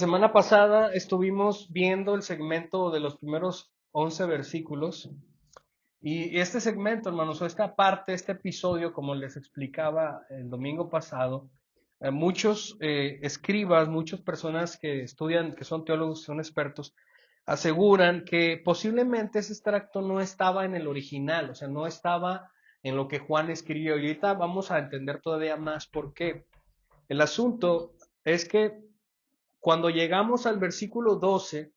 semana pasada estuvimos viendo el segmento de los primeros 11 versículos y este segmento, hermanos, o esta parte, este episodio, como les explicaba el domingo pasado, muchos escribas, muchas personas que estudian, que son teólogos, son expertos, aseguran que posiblemente ese extracto no estaba en el original, o sea, no estaba en lo que Juan escribió. Y ahorita vamos a entender todavía más por qué. El asunto es que cuando llegamos al versículo 12,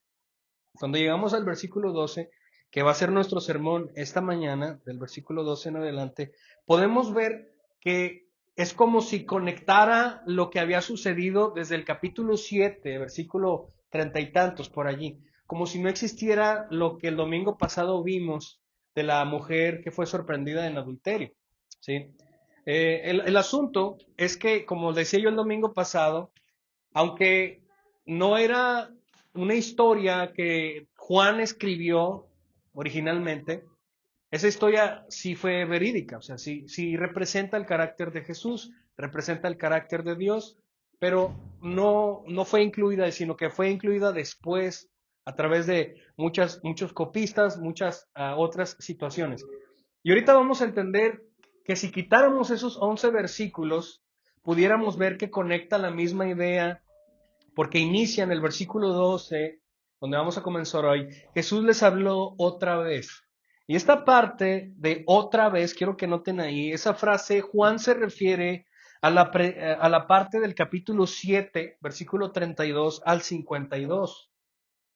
cuando llegamos al versículo 12, que va a ser nuestro sermón esta mañana, del versículo 12 en adelante, podemos ver que es como si conectara lo que había sucedido desde el capítulo 7, versículo 30 y tantos por allí, como si no existiera lo que el domingo pasado vimos de la mujer que fue sorprendida en adulterio, ¿sí? El asunto es que, como decía yo el domingo pasado, aunque no era una historia que Juan escribió originalmente, esa historia sí fue verídica, o sea, sí representa el carácter de Jesús, representa el carácter de Dios, pero no fue incluida, sino que fue incluida después a través de muchos copistas, muchas otras situaciones. Y ahorita vamos a entender que si quitáramos esos 11 versículos, pudiéramos ver que conecta la misma idea porque inicia en el versículo 12, donde vamos a comenzar hoy. Jesús les habló otra vez. Y esta parte de otra vez, quiero que noten ahí, esa frase, Juan se refiere a la parte del capítulo 7, versículo 32 al 52.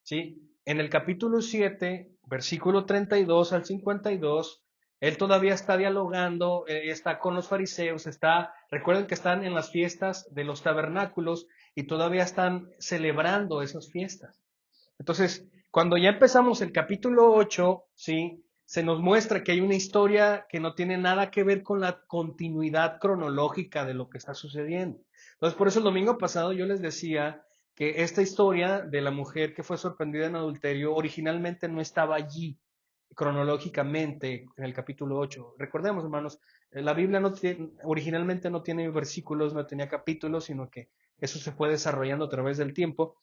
¿Sí? En el capítulo 7, versículo 32 al 52, él todavía está dialogando, está con los fariseos, recuerden que están en las fiestas de los tabernáculos y todavía están celebrando esas fiestas. Entonces, cuando ya empezamos el capítulo 8, ¿sí? Se nos muestra que hay una historia que no tiene nada que ver con la continuidad cronológica de lo que está sucediendo. Entonces, por eso el domingo pasado yo les decía que esta historia de la mujer que fue sorprendida en adulterio originalmente no estaba allí cronológicamente en el capítulo 8. Recordemos, hermanos, la Biblia originalmente no tiene versículos, no tenía capítulos, sino que eso se fue desarrollando a través del tiempo.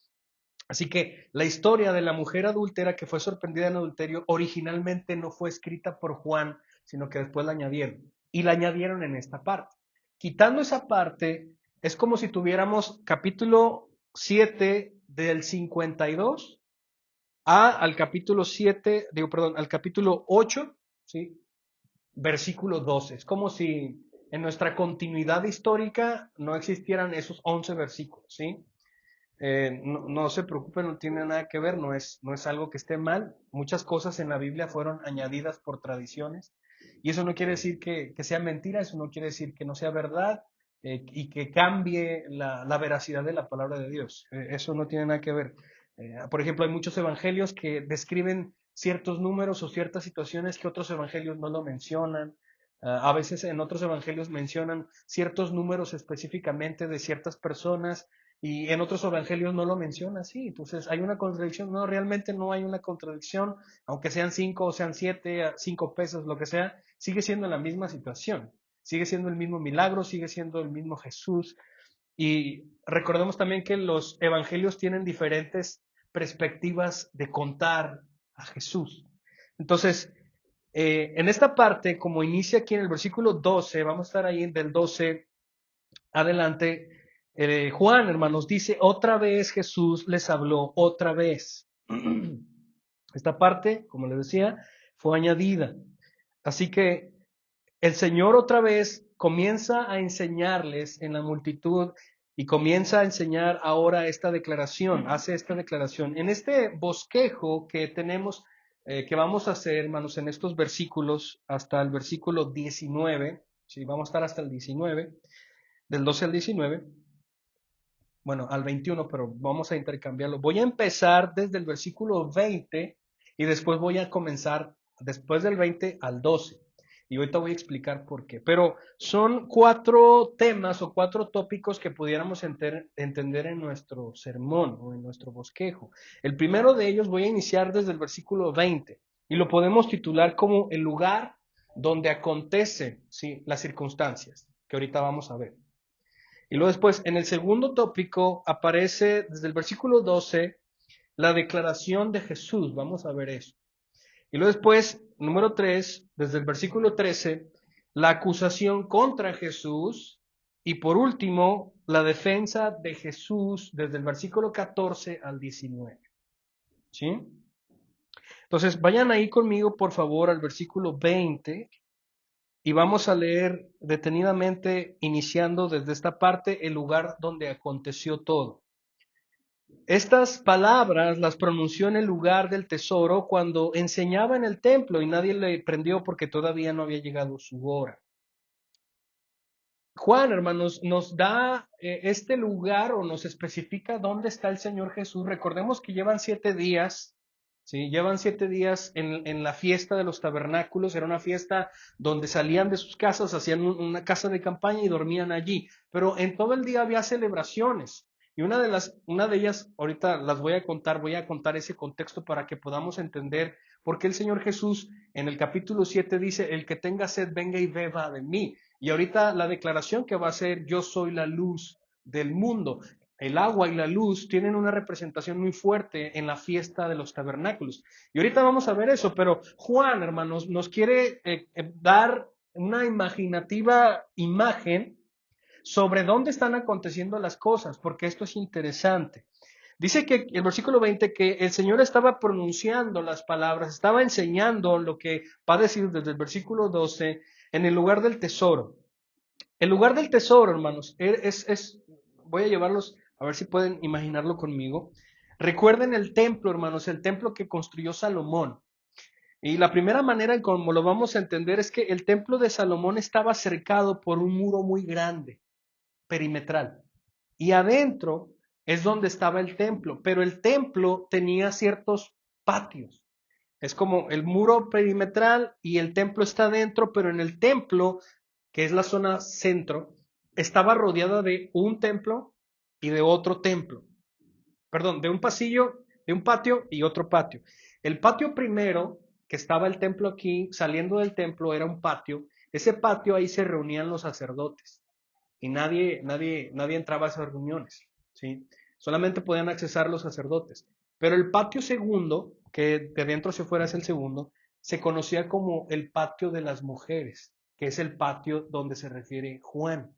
Así que la historia de la mujer adúltera que fue sorprendida en adulterio originalmente no fue escrita por Juan, sino que después la añadieron. Y la añadieron en esta parte. Quitando esa parte, es como si tuviéramos capítulo 7 del 52 al capítulo 7, al capítulo 8, ¿sí? Versículo 12. Es como si en nuestra continuidad histórica no existieran esos 11 versículos, ¿sí? No se preocupen, no tiene nada que ver, no es algo que esté mal. Muchas cosas en la Biblia fueron añadidas por tradiciones y eso no quiere decir que sea mentira, eso no quiere decir que no sea verdad y que cambie la veracidad de la palabra de Dios. Eso no tiene nada que ver. Por ejemplo, hay muchos evangelios que describen ciertos números o ciertas situaciones que otros evangelios no lo mencionan. A veces en otros evangelios mencionan ciertos números específicamente de ciertas personas y en otros evangelios no lo menciona así. Entonces hay una contradicción. No, realmente no hay una contradicción, aunque sean 5 o sean 7, 5 pesos, lo que sea, sigue siendo la misma situación. Sigue siendo el mismo milagro, sigue siendo el mismo Jesús. Y recordemos también que los evangelios tienen diferentes perspectivas de contar a Jesús. Entonces, en esta parte, como inicia aquí en el versículo 12, vamos a estar ahí del 12 adelante. Juan, hermanos, dice, otra vez Jesús les habló, otra vez. Esta parte, como les decía, fue añadida. Así que el Señor otra vez comienza a enseñarles en la multitud y comienza a enseñar ahora esta declaración, hace esta declaración. En este bosquejo que tenemos, que vamos a hacer, hermanos, en estos versículos, hasta el versículo 19, ¿sí? Vamos a estar hasta el 19, del 12 al 19, bueno, al 21, pero vamos a intercambiarlo. Voy a empezar desde el versículo 20 y después voy a comenzar después del 20 al 12. Y ahorita voy a explicar por qué. Pero son 4 temas o 4 tópicos que pudiéramos entender en nuestro sermón o en nuestro bosquejo. El primero de ellos voy a iniciar desde el versículo 20 y lo podemos titular como el lugar donde acontecen, ¿sí?, las circunstancias, que ahorita vamos a ver. Y luego después, en el segundo tópico, aparece desde el versículo 12 la declaración de Jesús. Vamos a ver eso. Y luego después, número 3, desde el versículo 13, la acusación contra Jesús. Y por último, la defensa de Jesús desde el versículo 14 al 19. ¿Sí? Entonces, vayan ahí conmigo, por favor, al versículo 20 y vamos a leer detenidamente, iniciando desde esta parte, el lugar donde aconteció todo. Estas palabras las pronunció en el lugar del tesoro cuando enseñaba en el templo y nadie le prendió porque todavía no había llegado su hora. Juan, hermanos, nos da este lugar o nos especifica dónde está el Señor Jesús. Recordemos que llevan 7 días, ¿sí? Llevan 7 días en la fiesta de los tabernáculos. Era una fiesta donde salían de sus casas, hacían una casa de campaña y dormían allí. Pero en todo el día había celebraciones. Y una de ellas, ahorita las voy a contar ese contexto para que podamos entender por qué el Señor Jesús en el capítulo 7 dice, el que tenga sed, venga y beba de mí. Y ahorita la declaración que va a ser, yo soy la luz del mundo. El agua y la luz tienen una representación muy fuerte en la fiesta de los tabernáculos. Y ahorita vamos a ver eso, pero Juan, hermanos, nos quiere dar una imaginativa imagen sobre dónde están aconteciendo las cosas, porque esto es interesante. Dice que el versículo 20 que el Señor estaba pronunciando las palabras, estaba enseñando lo que va a decir desde el versículo 12 en el lugar del tesoro. El lugar del tesoro, hermanos, voy a llevarlos a ver si pueden imaginarlo conmigo. Recuerden el templo, hermanos, el templo que construyó Salomón. Y la primera manera en cómo lo vamos a entender es que el templo de Salomón estaba cercado por un muro muy grande, perimetral. Y adentro es donde estaba el templo, pero el templo tenía ciertos patios. Es como el muro perimetral y el templo está dentro, pero en el templo, que es la zona centro, estaba rodeada de un templo y de otro templo. Perdón, de un pasillo, de un patio y otro patio. El patio primero, que estaba el templo aquí, saliendo del templo, era un patio. Ese patio ahí se reunían los sacerdotes y nadie entraba a esas reuniones, ¿sí? Solamente podían accesar los sacerdotes. Pero el patio segundo, que de adentro hacia afuera es el segundo, se conocía como el patio de las mujeres, que es el patio donde se refiere Juan.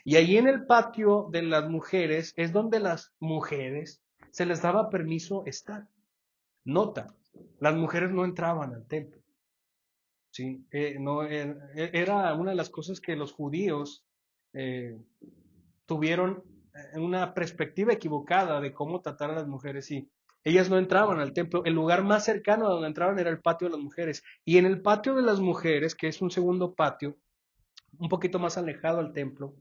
Y ahí en el patio de las mujeres es donde las mujeres se les daba permiso estar. Nota, las mujeres no entraban al templo. ¿Sí? No, era una de las cosas que los judíos eh, tuvieron una perspectiva equivocada de cómo tratar a las mujeres y ellas no entraban al templo. El lugar más cercano a donde entraban era el patio de las mujeres. Y en el patio de las mujeres, que es un segundo patio, un poquito más alejado al templo,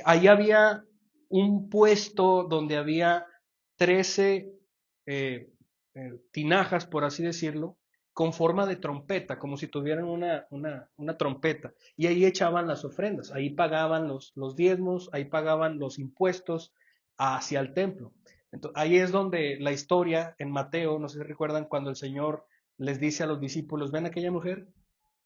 ahí había un puesto donde había 13 eh, tinajas, por así decirlo, con forma de trompeta, como si tuvieran una trompeta. Y ahí echaban las ofrendas, ahí pagaban los diezmos, ahí pagaban los impuestos hacia el templo. Entonces, ahí es donde la historia en Mateo, no sé si recuerdan, cuando el Señor les dice a los discípulos, ven a aquella mujer,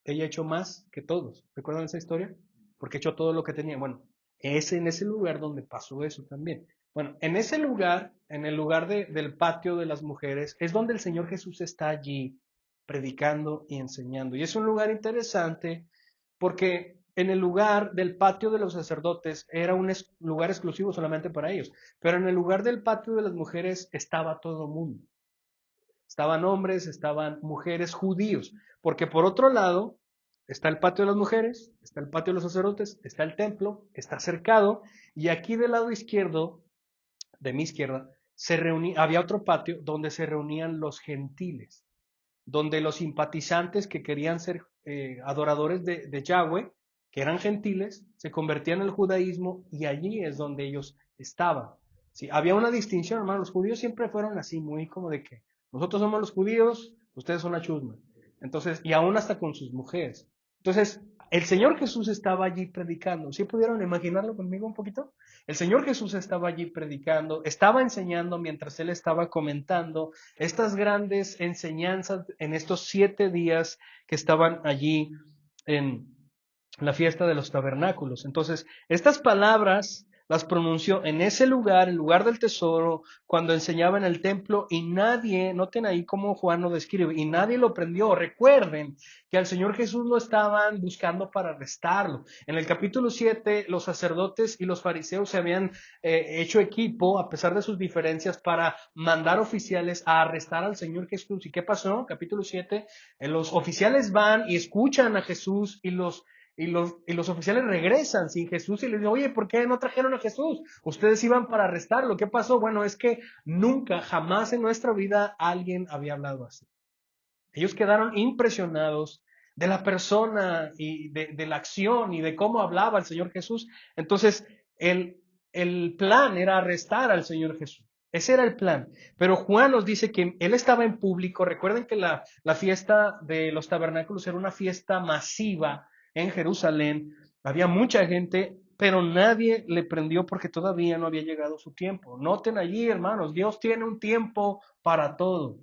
ella echó más que todos. ¿Recuerdan esa historia? Porque echó todo lo que tenía. Bueno, es en ese lugar donde pasó eso también. Bueno, en ese lugar, en el lugar del patio de las mujeres, es donde el Señor Jesús está allí predicando y enseñando. Y es un lugar interesante porque en el lugar del patio de los sacerdotes era un lugar exclusivo solamente para ellos, pero en el lugar del patio de las mujeres estaba todo el mundo. Estaban hombres, estaban mujeres judíos, porque por otro lado está el patio de las mujeres, está el patio de los sacerdotes, está el templo, está cercado, y aquí del lado izquierdo, de mi izquierda, había otro patio donde se reunían los gentiles, donde los simpatizantes que querían ser adoradores de Yahweh, que eran gentiles, se convertían al judaísmo y allí es donde ellos estaban. ¿Sí? Había una distinción, hermano, los judíos siempre fueron así, muy como de que nosotros somos los judíos, ustedes son la chusma. Entonces, y aún hasta con sus mujeres. Entonces, el Señor Jesús estaba allí predicando. ¿Sí pudieron imaginarlo conmigo un poquito? El Señor Jesús estaba allí predicando, estaba enseñando mientras Él estaba comentando estas grandes enseñanzas en estos 7 días que estaban allí en la fiesta de los tabernáculos. Entonces, estas palabras las pronunció en ese lugar, el lugar del tesoro, cuando enseñaba en el templo, y nadie, noten ahí cómo Juan lo describe, y nadie lo prendió. Recuerden que al Señor Jesús lo estaban buscando para arrestarlo. En el capítulo 7, los sacerdotes y los fariseos se habían hecho equipo, a pesar de sus diferencias, para mandar oficiales a arrestar al Señor Jesús. ¿Y qué pasó? Capítulo 7, los oficiales van y escuchan a Jesús y los oficiales regresan sin Jesús y les dicen, oye, ¿por qué no trajeron a Jesús? Ustedes iban para arrestarlo. ¿Qué pasó? Bueno, es que nunca, jamás en nuestra vida alguien había hablado así. Ellos quedaron impresionados de la persona y de la acción y de cómo hablaba el Señor Jesús. Entonces, el plan era arrestar al Señor Jesús. Ese era el plan. Pero Juan nos dice que él estaba en público. Recuerden que la fiesta de los tabernáculos era una fiesta masiva en Jerusalén. Había mucha gente, pero nadie le prendió porque todavía no había llegado su tiempo. Noten allí, hermanos, Dios tiene un tiempo para todo.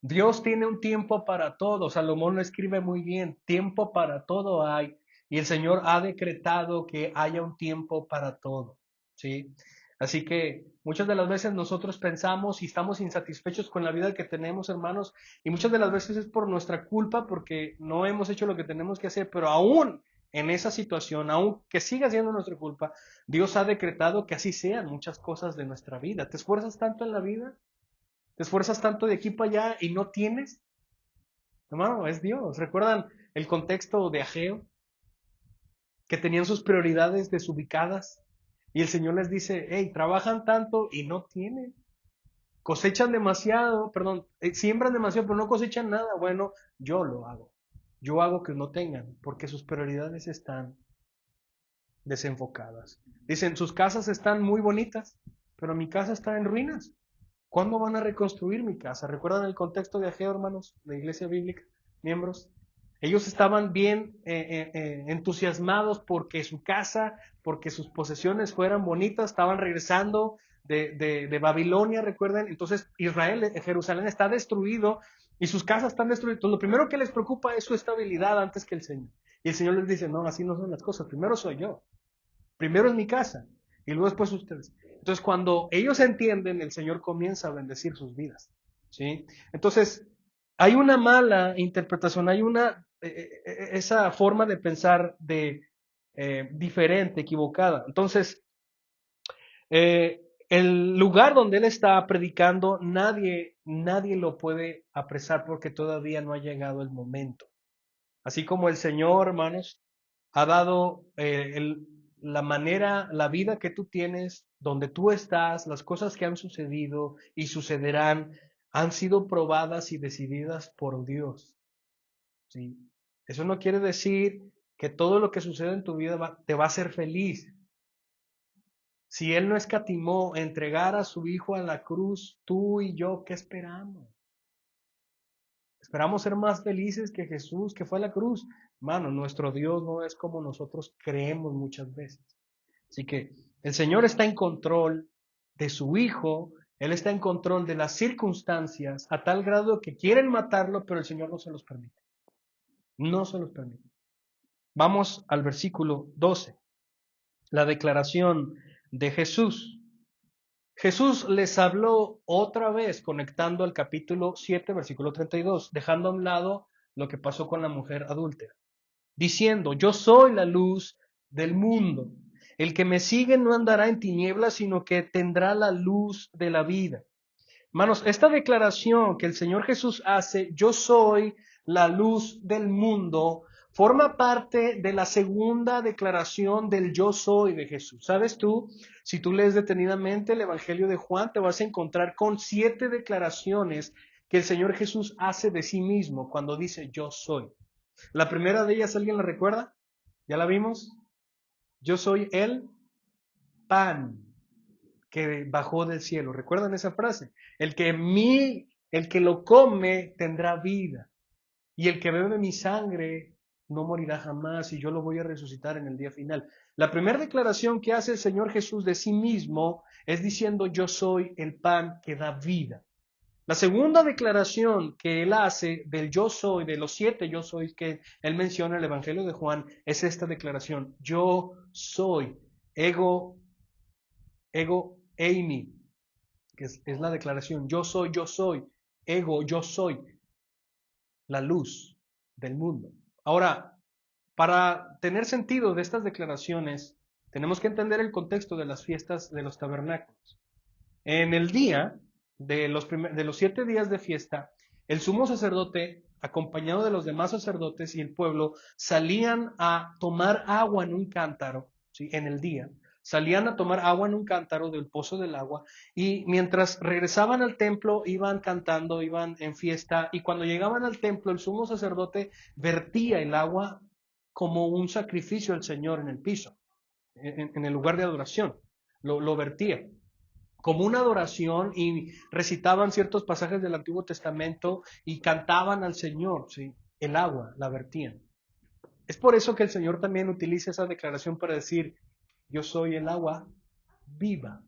Dios tiene un tiempo para todo. Salomón lo escribe muy bien. Tiempo para todo hay. Y el Señor ha decretado que haya un tiempo para todo. ¿Sí? Así que muchas de las veces nosotros pensamos y estamos insatisfechos con la vida que tenemos, hermanos, y muchas de las veces es por nuestra culpa porque no hemos hecho lo que tenemos que hacer, pero aún en esa situación, aun que siga siendo nuestra culpa, Dios ha decretado que así sean muchas cosas de nuestra vida. ¿Te esfuerzas tanto en la vida? ¿Te esfuerzas tanto de aquí para allá y no tienes? Hermano, es Dios. ¿Recuerdan el contexto de Ageo? Que tenían sus prioridades desubicadas. Y el Señor les dice, hey, trabajan tanto y no tienen. Cosechan demasiado, perdón, siembran demasiado, pero no cosechan nada. Bueno, yo lo hago. Yo hago que no tengan, porque sus prioridades están desenfocadas. Dicen, sus casas están muy bonitas, pero mi casa está en ruinas. ¿Cuándo van a reconstruir mi casa? ¿Recuerdan el contexto de Ageo, hermanos, de Iglesia Bíblica, miembros? Ellos estaban bien entusiasmados porque su casa, porque sus posesiones fueran bonitas, estaban regresando de Babilonia, recuerden. Entonces Israel, Jerusalén está destruido y sus casas están destruidas. Entonces, lo primero que les preocupa es su estabilidad antes que el Señor. Y el Señor les dice, no, así no son las cosas. Primero soy yo. Primero es mi casa y luego después ustedes. Entonces, cuando ellos entienden, el Señor comienza a bendecir sus vidas. ¿Sí? Entonces, hay una mala interpretación, hay esa forma de pensar diferente, equivocada. Entonces, el lugar donde él está predicando, nadie lo puede apresar porque todavía no ha llegado el momento. Así como el Señor, hermanos, ha dado la manera, la vida que tú tienes, donde tú estás, las cosas que han sucedido y sucederán, han sido probadas y decididas por Dios. ¿Sí? Eso no quiere decir que todo lo que sucede en tu vida te va a hacer feliz. Si Él no escatimó entregar a su Hijo a la cruz, tú y yo, ¿qué esperamos? Esperamos ser más felices que Jesús, que fue a la cruz. Hermano, nuestro Dios no es como nosotros creemos muchas veces. Así que el Señor está en control de su Hijo, Él está en control de las circunstancias, a tal grado que quieren matarlo, pero el Señor no se los permite. No se los permite. Vamos al versículo 12, la declaración de Jesús. Jesús les habló otra vez, conectando al capítulo 7, versículo 32, dejando a un lado lo que pasó con la mujer adúltera, diciendo, yo soy la luz del mundo. El que me sigue no andará en tinieblas, sino que tendrá la luz de la vida. Hermanos, esta declaración que el Señor Jesús hace, yo soy la luz del mundo, forma parte de la segunda declaración del yo soy de Jesús. ¿Sabes tú? Si tú lees detenidamente el Evangelio de Juan, te vas a encontrar con 7 declaraciones que el Señor Jesús hace de sí mismo cuando dice yo soy. La primera de ellas, ¿alguien la recuerda? ¿Ya la vimos? Yo soy el pan que bajó del cielo. ¿Recuerdan esa frase? El que lo come tendrá vida. Y el que bebe mi sangre no morirá jamás y yo lo voy a resucitar en el día final. La primera declaración que hace el Señor Jesús de sí mismo es diciendo yo soy el pan que da vida. La segunda declaración que él hace del yo soy, de los 7 yo soy que él menciona en el Evangelio de Juan, es esta declaración, yo soy ego, ego eimi, que es la declaración, yo soy, ego, yo soy la luz del mundo. Ahora, para tener sentido de estas declaraciones, tenemos que entender el contexto de las fiestas de los tabernáculos. En el día de los 7 días de fiesta, el sumo sacerdote, acompañado de los demás sacerdotes y el pueblo, salían a tomar agua en un cántaro, ¿sí? En el día. Salían a tomar agua en un cántaro del pozo del agua y mientras regresaban al templo iban cantando, iban en fiesta y cuando llegaban al templo el sumo sacerdote vertía el agua como un sacrificio al Señor en el piso, en el lugar de adoración, lo vertía como una adoración y recitaban ciertos pasajes del Antiguo Testamento y cantaban al Señor, ¿sí? El agua la vertían. Es por eso que el Señor también utiliza esa declaración para decir, yo soy el agua viva.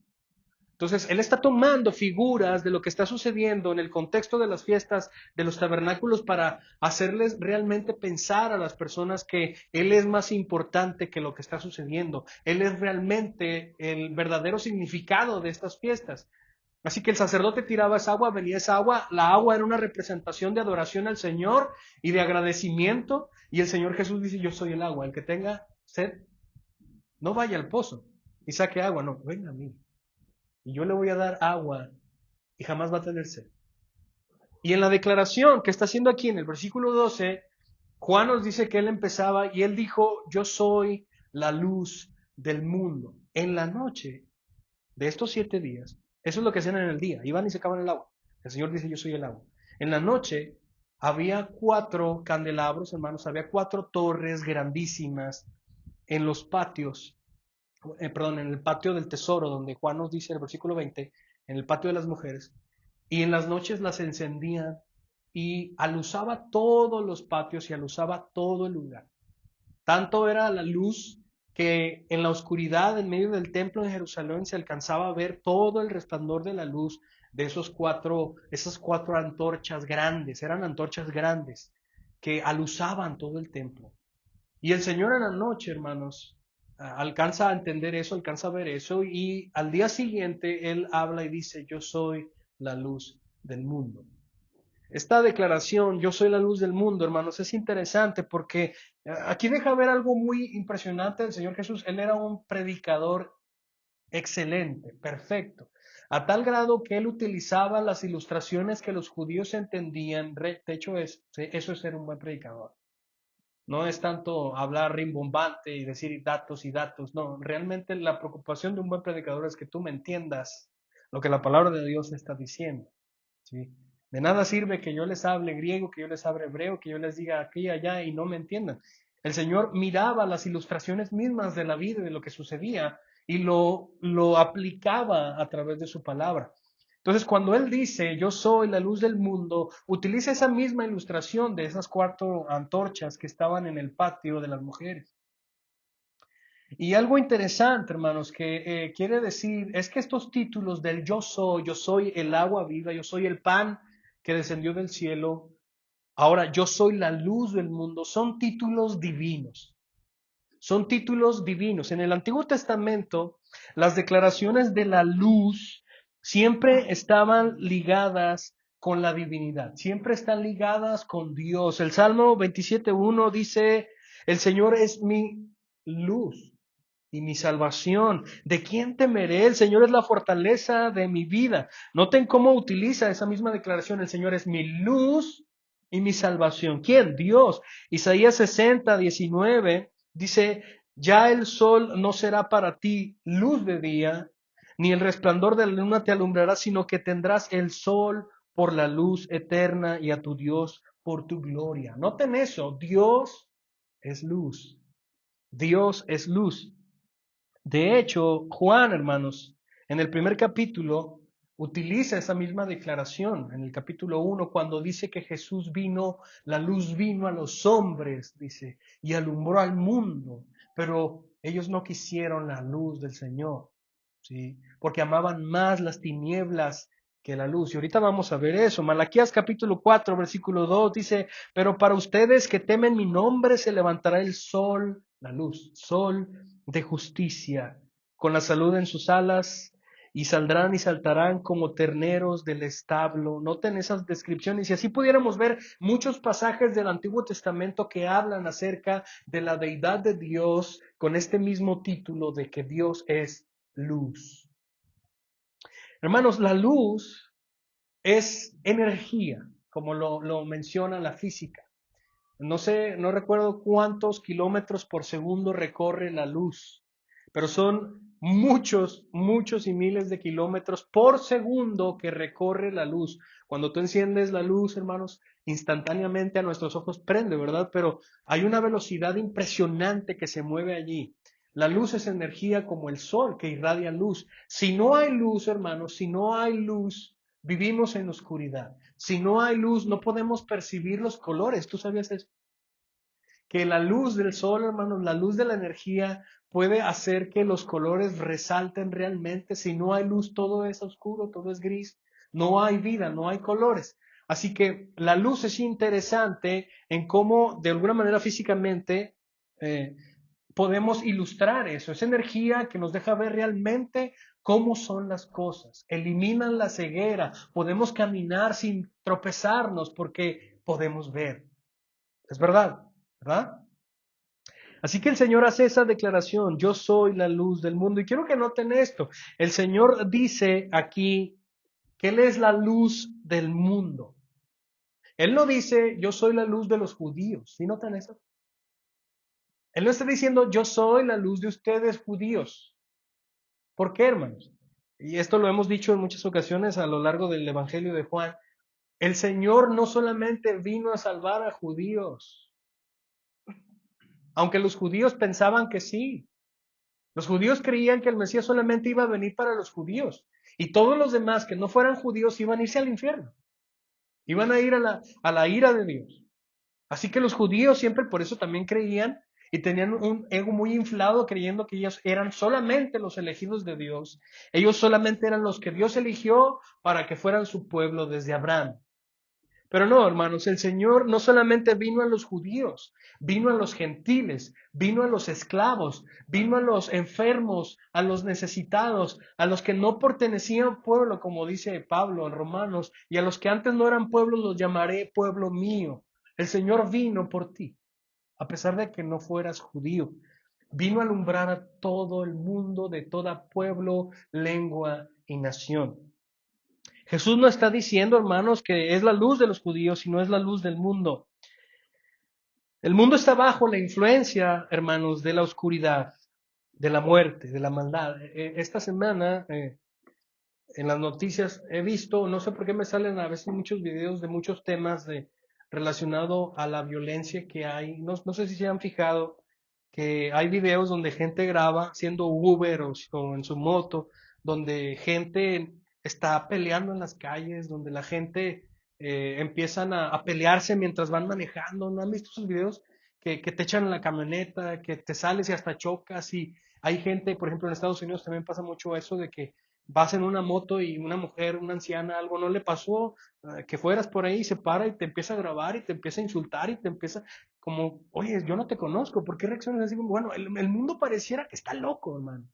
Entonces, Él está tomando figuras de lo que está sucediendo en el contexto de las fiestas de los tabernáculos para hacerles realmente pensar a las personas que Él es más importante que lo que está sucediendo. Él es realmente el verdadero significado de estas fiestas. Así que el sacerdote tiraba esa agua, venía esa agua, la agua era una representación de adoración al Señor y de agradecimiento, y el Señor Jesús dice, yo soy el agua, el que tenga sed, no vaya al pozo y saque agua, no, venga a mí y yo le voy a dar agua y jamás va a tener sed. Y en la declaración que está haciendo aquí en el versículo 12, Juan nos dice que él empezaba y él dijo, yo soy la luz del mundo. En la noche de estos 7 días, eso es lo que hacían en el día, iban y secaban el agua. El Señor dice, yo soy el agua. En la noche había 4 candelabros, hermanos, había 4 torres grandísimas en los patios en el patio del tesoro, donde Juan nos dice en el versículo 20, en el patio de las mujeres, y en las noches las encendían y alusaba todos los patios y alusaba todo el lugar. Tanto era la luz que en la oscuridad, en medio del templo de Jerusalén, se alcanzaba a ver todo el resplandor de la luz de esas 4 antorchas grandes, eran antorchas grandes que alusaban todo el templo. Y el Señor en la noche, hermanos, alcanza a entender eso, alcanza a ver eso, y al día siguiente Él habla y dice, yo soy la luz del mundo. Esta declaración, yo soy la luz del mundo, hermanos, es interesante porque aquí deja ver algo muy impresionante del Señor Jesús. Él era un predicador excelente, perfecto, a tal grado que él utilizaba las ilustraciones que los judíos entendían. De hecho, eso es ser un buen predicador. No es tanto hablar rimbombante y decir datos y datos. No, realmente la preocupación de un buen predicador es que tú me entiendas lo que la palabra de Dios está diciendo. ¿Sí? De nada sirve que yo les hable griego, que yo les hable hebreo, que yo les diga aquí y allá y no me entiendan. El Señor miraba las ilustraciones mismas de la vida y de lo que sucedía y lo aplicaba a través de su palabra. Entonces, cuando Él dice, yo soy la luz del mundo, utiliza esa misma ilustración de esas 4 antorchas que estaban en el patio de las mujeres. Y algo interesante, hermanos, que quiere decir es que estos títulos del yo soy el agua viva, yo soy el pan que descendió del cielo, ahora yo soy la luz del mundo, son títulos divinos. Son títulos divinos. En el Antiguo Testamento, las declaraciones de la luz siempre estaban ligadas con la divinidad, siempre están ligadas con Dios. El Salmo 27:1 dice, el Señor es mi luz y mi salvación. ¿De quién temeré? El Señor es la fortaleza de mi vida. Noten cómo utiliza esa misma declaración. El Señor es mi luz y mi salvación. ¿Quién? Dios. Isaías 60:19 dice, ya el sol no será para ti luz de día, ni el resplandor de la luna te alumbrará, sino que tendrás el sol por la luz eterna y a tu Dios por tu gloria. Noten eso, Dios es luz. Dios es luz. De hecho, Juan, hermanos, en el primer capítulo utiliza esa misma declaración, en el capítulo 1, cuando dice que Jesús vino, la luz vino a los hombres, dice, y alumbró al mundo, pero ellos no quisieron la luz del Señor, ¿sí? Porque amaban más las tinieblas que la luz. Y ahorita vamos a ver eso. Malaquías capítulo 4, versículo 2 dice, pero para ustedes que temen mi nombre se levantará el sol, la luz, sol de justicia con la salud en sus alas, y saldrán y saltarán como terneros del establo. Noten esas descripciones, y así pudiéramos ver muchos pasajes del Antiguo Testamento que hablan acerca de la deidad de Dios con este mismo título de que Dios es luz. Hermanos, la luz es energía, como lo menciona la física. No sé, no recuerdo cuántos kilómetros por segundo recorre la luz, pero son muchos, muchos y miles de kilómetros por segundo que recorre la luz. Cuando tú enciendes la luz, hermanos, instantáneamente a nuestros ojos prende, ¿verdad? Pero hay una velocidad impresionante que se mueve allí. La luz es energía como el sol que irradia luz. Si no hay luz, hermanos, si no hay luz, vivimos en oscuridad. Si no hay luz, no podemos percibir los colores. ¿Tú sabías eso? Que la luz del sol, hermanos, la luz de la energía puede hacer que los colores resalten realmente. Si no hay luz, todo es oscuro, todo es gris. No hay vida, no hay colores. Así que la luz es interesante en cómo, de alguna manera físicamente, eh, podemos ilustrar eso. Es energía que nos deja ver realmente cómo son las cosas. Eliminan la ceguera. Podemos caminar sin tropezarnos porque podemos ver. Es verdad, ¿verdad? Así que el Señor hace esa declaración: yo soy la luz del mundo. Y quiero que noten esto. El Señor dice aquí que Él es la luz del mundo. Él no dice, yo soy la luz de los judíos. ¿Sí notan eso? Él no está diciendo, yo soy la luz de ustedes judíos. ¿Por qué, hermanos? Y esto lo hemos dicho en muchas ocasiones a lo largo del Evangelio de Juan. El Señor no solamente vino a salvar a judíos, aunque los judíos pensaban que sí. Los judíos creían que el Mesías solamente iba a venir para los judíos, y todos los demás que no fueran judíos iban a irse al infierno, iban a ir a la ira de Dios. Así que los judíos siempre por eso también creían y tenían un ego muy inflado, creyendo que ellos eran solamente los elegidos de Dios. Ellos solamente eran los que Dios eligió para que fueran su pueblo desde Abraham. Pero no, hermanos, el Señor no solamente vino a los judíos, vino a los gentiles, vino a los esclavos, vino a los enfermos, a los necesitados, a los que no pertenecían al pueblo, como dice Pablo en Romanos, y a los que antes no eran pueblos los llamaré pueblo mío. El Señor vino por ti, a pesar de que no fueras judío. Vino a alumbrar a todo el mundo, de toda pueblo, lengua y nación. Jesús no está diciendo, hermanos, que es la luz de los judíos, sino es la luz del mundo. El mundo está bajo la influencia, hermanos, de la oscuridad, de la muerte, de la maldad. Esta semana, en las noticias he visto, no sé por qué me salen a veces muchos videos de muchos temas relacionado a la violencia que hay. No sé si se han fijado que hay videos donde gente graba siendo Uber o en su moto, donde gente está peleando en las calles, donde la gente empiezan a pelearse mientras van manejando. ¿No han visto esos videos? Que te echan en la camioneta, que te sales y hasta chocas. Y hay gente, por ejemplo, en Estados Unidos también pasa mucho eso de que vas en una moto y una mujer, una anciana, algo no le pasó, que fueras por ahí, se para y te empieza a grabar y te empieza a insultar y te empieza como, oye, yo no te conozco, ¿por qué reaccionas así? Bueno, el mundo pareciera que está loco, hermano.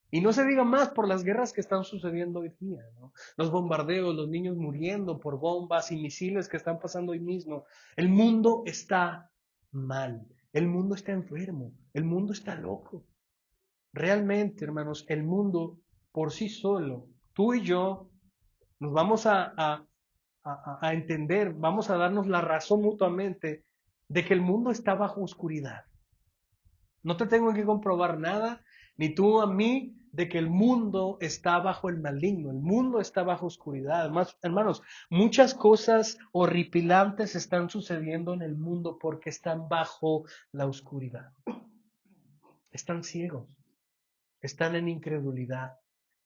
Y no se diga más por las guerras que están sucediendo hoy día, ¿no? Los bombardeos, los niños muriendo por bombas y misiles que están pasando hoy mismo. El mundo está mal, el mundo está enfermo, el mundo está loco. Realmente, hermanos, el mundo por sí solo, tú y yo, nos vamos a entender, vamos a darnos la razón mutuamente de que el mundo está bajo oscuridad. No te tengo que comprobar nada, ni tú a mí, de que el mundo está bajo el maligno, el mundo está bajo oscuridad. Además, hermanos, muchas cosas horripilantes están sucediendo en el mundo porque están bajo la oscuridad. Están ciegos, están en incredulidad,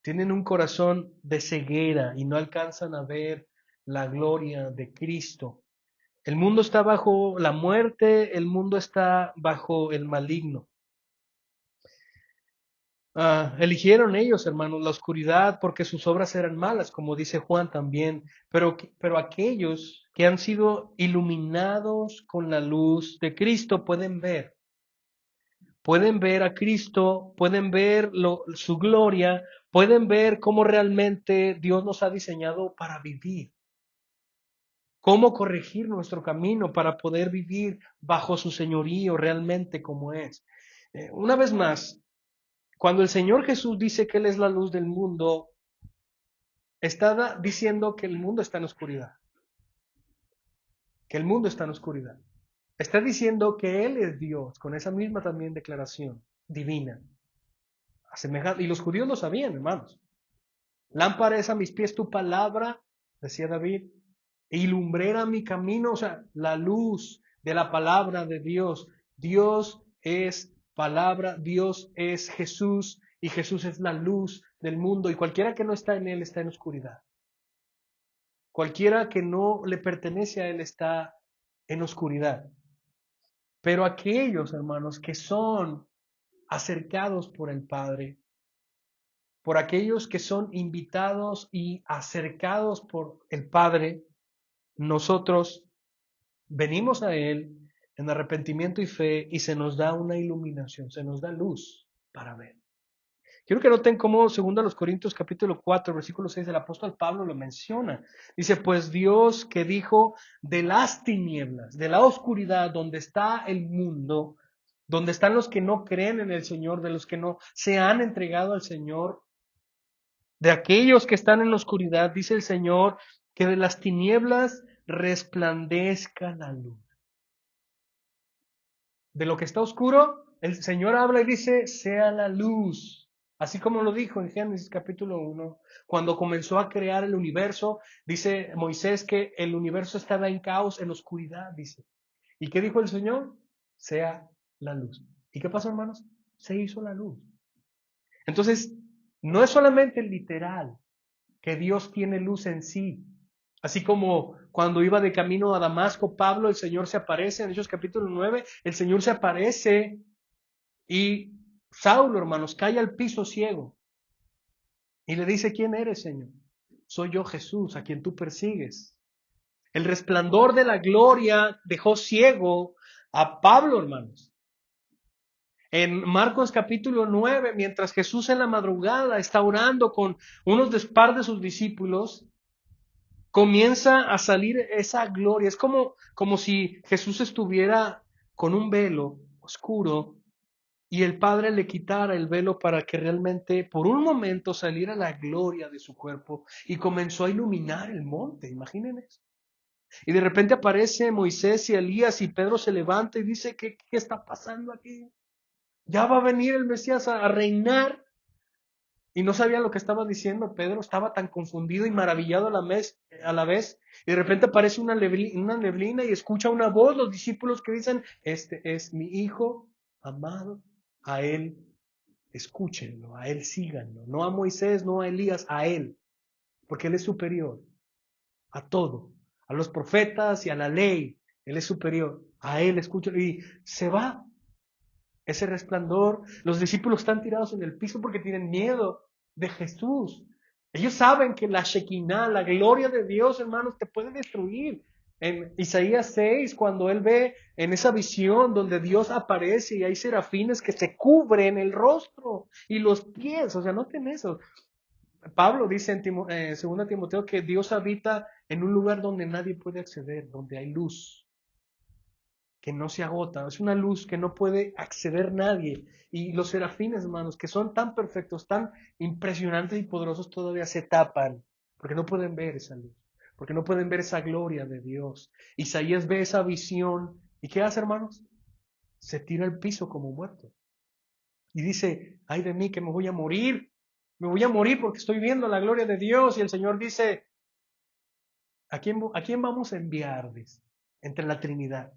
tienen un corazón de ceguera y no alcanzan a ver la gloria de Cristo. El mundo está bajo la muerte, el mundo está bajo el maligno. Eligieron ellos, hermanos, la oscuridad porque sus obras eran malas, como dice Juan también, pero aquellos que han sido iluminados con la luz de Cristo pueden ver. pueden ver a Cristo, pueden ver su gloria, pueden ver cómo realmente Dios nos ha diseñado para vivir, cómo corregir nuestro camino para poder vivir bajo su señorío realmente como es. Una vez más, cuando el Señor Jesús dice que Él es la luz del mundo, está diciendo que el mundo está en oscuridad, que el mundo está en oscuridad. Está diciendo que Él es Dios, con esa misma también declaración divina. Y los judíos lo sabían, hermanos. Lámpara es a mis pies tu palabra, decía David, y lumbrera mi camino, o sea, la luz de la palabra de Dios. Dios es palabra, Dios es Jesús, y Jesús es la luz del mundo, y cualquiera que no está en Él está en oscuridad. Cualquiera que no le pertenece a Él está en oscuridad. Pero aquellos, hermanos, que son acercados por el Padre, por aquellos que son invitados y acercados por el Padre, nosotros venimos a Él en arrepentimiento y fe y se nos da una iluminación, se nos da luz para ver. Quiero que noten cómo 2 Corintios capítulo 4, versículo 6, el apóstol Pablo lo menciona. Dice, pues Dios que dijo, de las tinieblas, de la oscuridad, donde está el mundo, donde están los que no creen en el Señor, de los que no se han entregado al Señor, de aquellos que están en la oscuridad, dice el Señor, que de las tinieblas resplandezca la luz. De lo que está oscuro, el Señor habla y dice, sea la luz. Así como lo dijo en Génesis capítulo 1, cuando comenzó a crear el universo, dice Moisés que el universo estaba en caos, en oscuridad, dice. ¿Y qué dijo el Señor? Sea la luz. ¿Y qué pasó, hermanos? Se hizo la luz. Entonces, no es solamente literal que Dios tiene luz en sí. Así como cuando iba de camino a Damasco, Pablo, el Señor se aparece en Hechos capítulo 9, el Señor se aparece y Saulo, hermanos, cae al piso ciego y le dice, ¿quién eres, Señor? Soy yo, Jesús, a quien tú persigues. El resplandor de la gloria dejó ciego a Pablo, hermanos. En Marcos capítulo 9, mientras Jesús en la madrugada está orando con par de sus discípulos, comienza a salir esa gloria. Es como si Jesús estuviera con un velo oscuro y el Padre le quitara el velo para que realmente por un momento saliera la gloria de su cuerpo y comenzó a iluminar el monte. Imaginen eso. Y de repente aparece Moisés y Elías y Pedro se levanta y dice, ¿qué está pasando aquí? Ya va a venir el Mesías a reinar. Y no sabía lo que estaba diciendo. Pedro estaba tan confundido y maravillado a la vez. Y de repente aparece una neblina y escucha una voz, los discípulos que dicen, este es mi hijo amado, a él escúchenlo, a él síganlo. No a Moisés, no a Elías, a él. Porque él es superior a todo, a los profetas y a la ley. Él es superior, a él escúchenlo. Y se va ese resplandor. Los discípulos están tirados en el piso porque tienen miedo de Jesús. Ellos saben que la Shekinah, la gloria de Dios, hermanos, te puede destruir. En Isaías 6, cuando él ve en esa visión donde Dios aparece y hay serafines que se cubren el rostro y los pies, o sea, noten eso. Pablo dice en 2 Timoteo que Dios habita en un lugar donde nadie puede acceder, donde hay luz que no se agota, es una luz que no puede acceder nadie. Y los serafines, hermanos, que son tan perfectos, tan impresionantes y poderosos, todavía se tapan, porque no pueden ver esa luz, porque no pueden ver esa gloria de Dios. Isaías ve esa visión, ¿y qué hace, hermanos? Se tira al piso como muerto. Y dice, ay de mí que me voy a morir porque estoy viendo la gloria de Dios. Y el Señor dice, ¿a quién vamos a enviar? Dice, entre la Trinidad.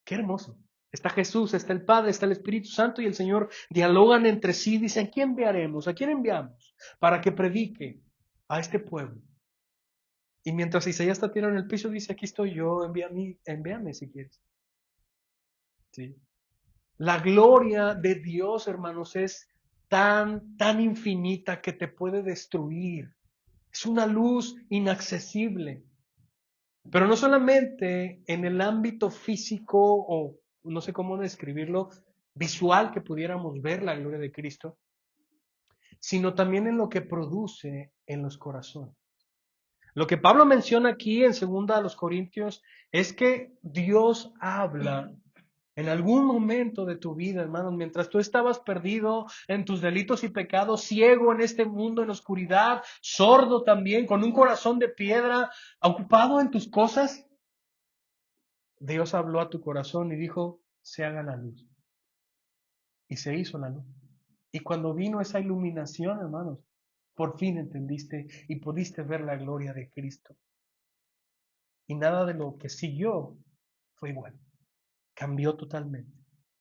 Qué hermoso. Está Jesús, está el Padre, está el Espíritu Santo y el Señor dialogan entre sí. Dicen, ¿a quién enviaremos? ¿A quién enviamos? Para que predique a este pueblo. Y mientras Isaías está tirado en el piso, dice, aquí estoy yo, envíame si quieres. ¿Sí? La gloria de Dios, hermanos, es tan infinita que te puede destruir. Es una luz inaccesible. Pero no solamente en el ámbito físico o no sé cómo describirlo, visual que pudiéramos ver la gloria de Cristo, sino también en lo que produce en los corazones. Lo que Pablo menciona aquí en 2 Corintios es que Dios habla en algún momento de tu vida, hermanos, mientras tú estabas perdido en tus delitos y pecados, ciego en este mundo, en oscuridad, sordo también, con un corazón de piedra, ocupado en tus cosas, Dios habló a tu corazón y dijo, se haga la luz. Y se hizo la luz. Y cuando vino esa iluminación, hermanos, por fin entendiste y pudiste ver la gloria de Cristo. Y nada de lo que siguió fue igual. Cambió totalmente.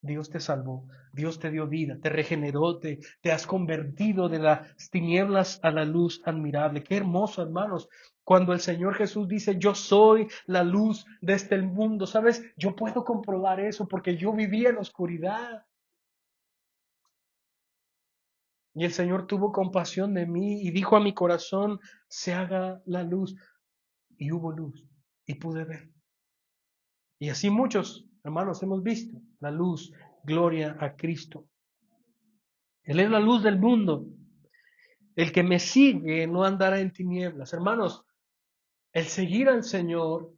Dios te salvó, Dios te dio vida, te regeneró, te has convertido de las tinieblas a la luz admirable. Qué hermoso, hermanos, cuando el Señor Jesús dice, yo soy la luz de este mundo. ¿Sabes? Yo puedo comprobar eso porque yo vivía en la oscuridad. Y el Señor tuvo compasión de mí y dijo a mi corazón, se haga la luz. Y hubo luz y pude ver. Y así muchos, hermanos, hemos visto la luz, gloria a Cristo. Él es la luz del mundo. El que me sigue no andará en tinieblas. Hermanos, el seguir al Señor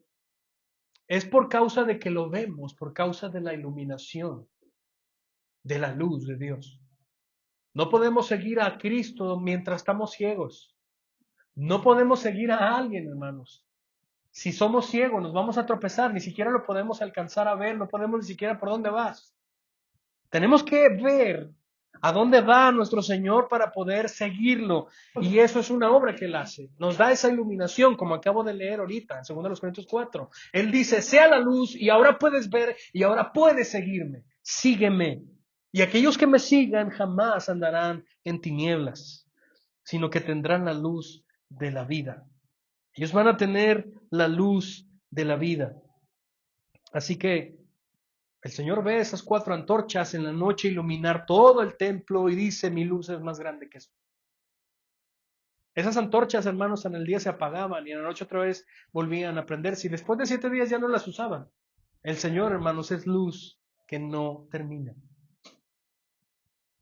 es por causa de que lo vemos, por causa de la iluminación, de la luz de Dios. No podemos seguir a Cristo mientras estamos ciegos. No podemos seguir a alguien, hermanos. Si somos ciegos, nos vamos a tropezar, ni siquiera lo podemos alcanzar a ver, no podemos ni siquiera por dónde vas. Tenemos que ver a dónde va nuestro Señor para poder seguirlo. Y eso es una obra que Él hace. Nos da esa iluminación, como acabo de leer ahorita, en 2 Corintios 4. Él dice, sea la luz y ahora puedes ver y ahora puedes seguirme. Sígueme. Y aquellos que me sigan jamás andarán en tinieblas, sino que tendrán la luz de la vida. Ellos van a tener la luz de la vida. Así que el Señor ve esas 4 antorchas en la noche iluminar todo el templo y dice, mi luz es más grande que eso. Esas antorchas, hermanos, en el día se apagaban y en la noche otra vez volvían a prenderse y después de 7 días ya no las usaban. El Señor, hermanos, es luz que no termina.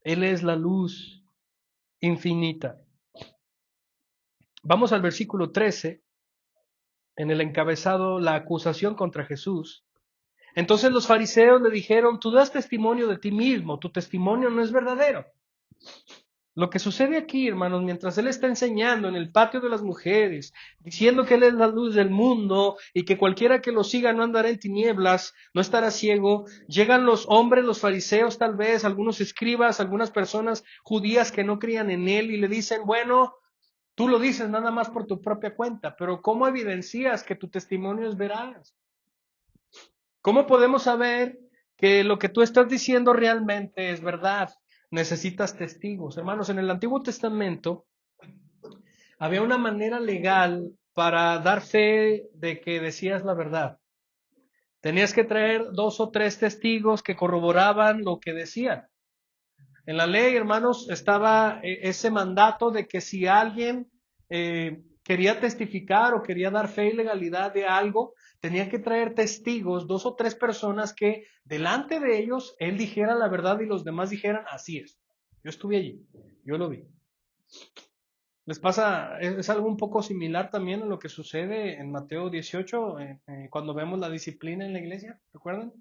Él es la luz infinita. Vamos al versículo 13, en el encabezado, la acusación contra Jesús. Entonces los fariseos le dijeron, tú das testimonio de ti mismo, tu testimonio no es verdadero. Lo que sucede aquí, hermanos, mientras él está enseñando en el patio de las mujeres, diciendo que él es la luz del mundo y que cualquiera que lo siga no andará en tinieblas, no estará ciego, llegan los hombres, los fariseos tal vez, algunos escribas, algunas personas judías que no creían en él y le dicen, bueno, tú lo dices nada más por tu propia cuenta, pero ¿cómo evidencias que tu testimonio es veraz? ¿Cómo podemos saber que lo que tú estás diciendo realmente es verdad? Necesitas testigos. Hermanos, en el Antiguo Testamento había una manera legal para dar fe de que decías la verdad. Tenías que traer 2 o 3 testigos que corroboraban lo que decían. En la ley, hermanos, estaba ese mandato de que si alguien quería testificar o quería dar fe y legalidad de algo, tenía que traer testigos, 2 o 3 personas que delante de ellos él dijera la verdad y los demás dijeran, así es. Yo estuve allí, yo lo vi. Les pasa, es algo un poco similar también a lo que sucede en Mateo 18, cuando vemos la disciplina en la iglesia, ¿recuerdan?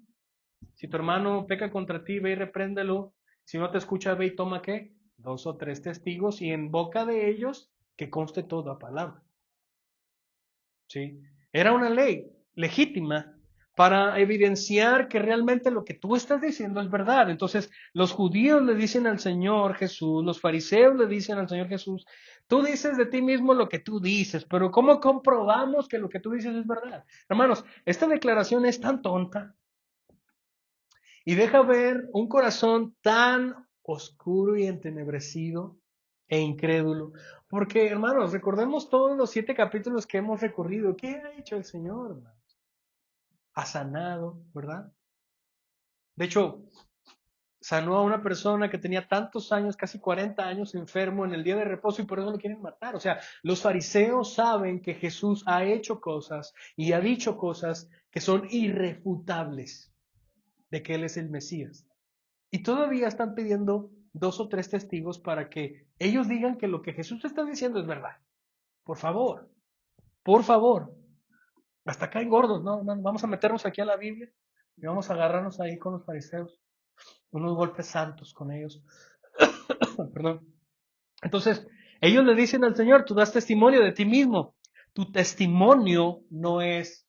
Si tu hermano peca contra ti, ve y repréndelo. Si no te escucha, ve y toma ¿qué? 2 o 3 testigos y en boca de ellos que conste toda palabra. ¿Sí? Era una ley legítima para evidenciar que realmente lo que tú estás diciendo es verdad. Entonces, los judíos le dicen al Señor Jesús, los fariseos le dicen al Señor Jesús, tú dices de ti mismo lo que tú dices, pero ¿cómo comprobamos que lo que tú dices es verdad? Hermanos, esta declaración es tan tonta y deja ver un corazón tan oscuro y entenebrecido e incrédulo. Porque, hermanos, recordemos todos los 7 capítulos que hemos recorrido. ¿Qué ha hecho el Señor, hermanos? Ha sanado, ¿verdad? De hecho, sanó a una persona que tenía tantos años, casi 40 años, enfermo en el día de reposo y por eso lo quieren matar. O sea, los fariseos saben que Jesús ha hecho cosas y ha dicho cosas que son irrefutables de que Él es el Mesías. Y todavía están pidiendo 2 o 3 testigos para que ellos digan que lo que Jesús está diciendo es verdad. Por favor, por favor. Hasta caen gordos, ¿no? Vamos a meternos aquí a la Biblia y vamos a agarrarnos ahí con los fariseos. Unos golpes santos con ellos. Perdón. Entonces, ellos le dicen al Señor, tú das testimonio de ti mismo. Tu testimonio no es